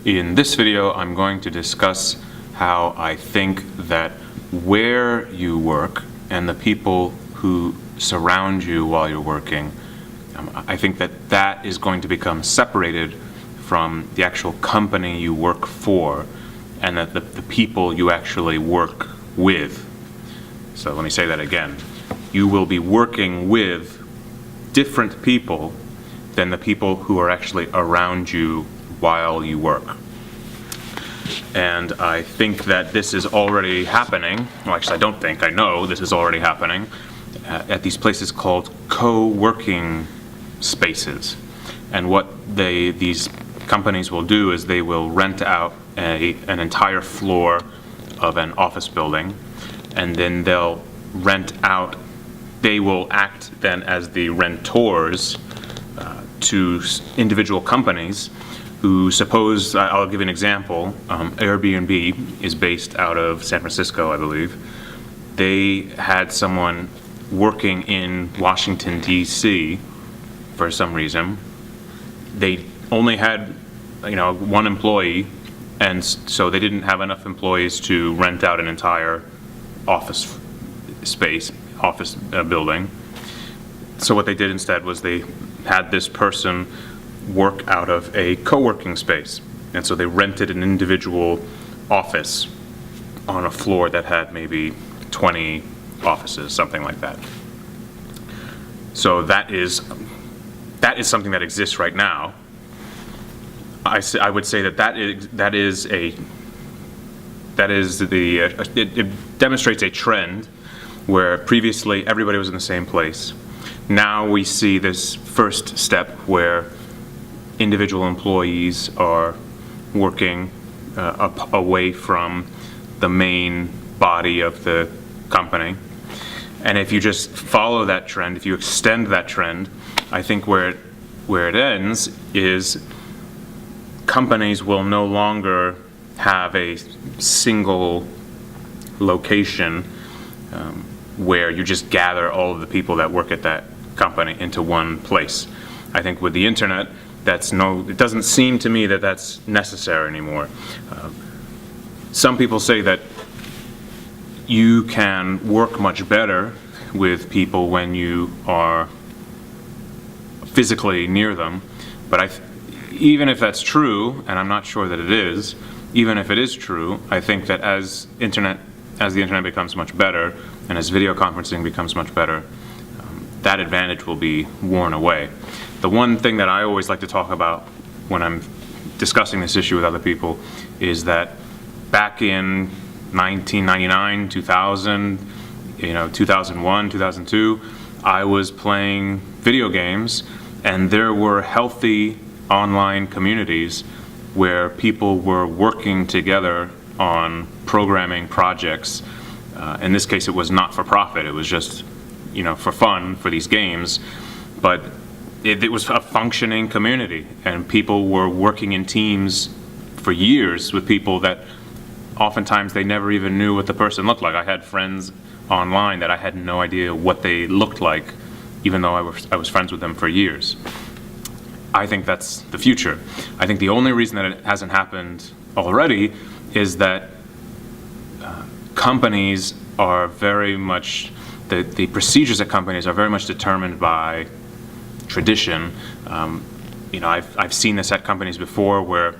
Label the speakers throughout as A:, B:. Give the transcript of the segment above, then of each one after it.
A: In this video, I'm going to discuss how I think that where you work and the people who surround you while you're working, I think that that is going to become separated from the actual company you work for and that the people you actually work with. So let me say that again. You will be working with different people than the people who are actually around you while you work. And I think that this is already happening. Well, actually, I don't think, I know this is already happening at these places called co-working spaces. And what these companies will do is they will rent out an entire floor of an office building, and then they will act then as the rentors to individual companies who, suppose, I'll give you an example, Airbnb is based out of San Francisco, I believe. They had someone working in Washington, D.C. for some reason. They only had, one employee, and so they didn't have enough employees to rent out an entire office space, office building. So what they did instead was they had this person work out of a co-working space. And so they rented an individual office on a floor that had maybe 20 offices, something like that. So that is something that exists right now. I would say it demonstrates a trend where previously everybody was in the same place. Now we see this first step where individual employees are working away from the main body of the company. And if you just follow that trend, if you extend that trend, I think where it ends is companies will no longer have a single location where you just gather all of the people that work at that company into one place. I think with the internet, it doesn't seem to me that that's necessary anymore. Some people say that you can work much better with people when you are physically near them, but even if that's true, and I'm not sure that it is, even if it is true, I think that as the internet becomes much better and as video conferencing becomes much better, that advantage will be worn away. The one thing that I always like to talk about when I'm discussing this issue with other people is that back in 1999, 2000, 2001, 2002, I was playing video games, and there were healthy online communities where people were working together on programming projects. In this case, it was not for profit. It was just, for fun for these games. But it was a functioning community, and people were working in teams for years with people that oftentimes they never even knew what the person looked like. I had friends online that I had no idea what they looked like, even though I was friends with them for years. I think that's the future. I think the only reason that it hasn't happened already is that companies are very much, the procedures at companies are very much determined by tradition. I've seen this at companies before where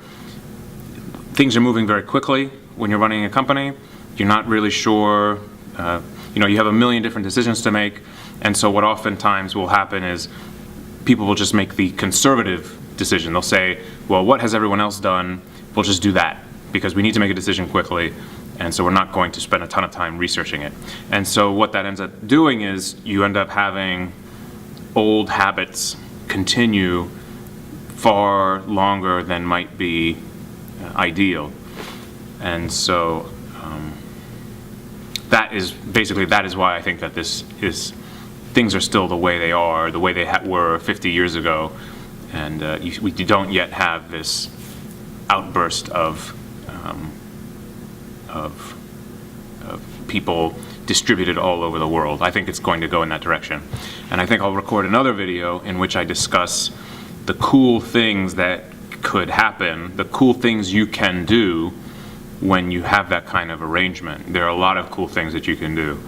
A: things are moving very quickly when you're running a company. You're not really sure, you have a million different decisions to make, and so what oftentimes will happen is people will just make the conservative decision. They'll say, well, what has everyone else done? We'll just do that because we need to make a decision quickly, and so we're not going to spend a ton of time researching it. And so what that ends up doing is you end up having old habits continue far longer than might be ideal. And so that is why I think that things are still the way they are, the way they were 50 years ago, and we don't yet have this outburst of people distributed all over the world. I think it's going to go in that direction. And I think I'll record another video in which I discuss the cool things that could happen, the cool things you can do when you have that kind of arrangement. There are a lot of cool things that you can do.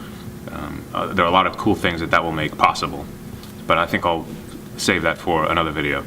A: There are a lot of cool things that will make possible. But I think I'll save that for another video.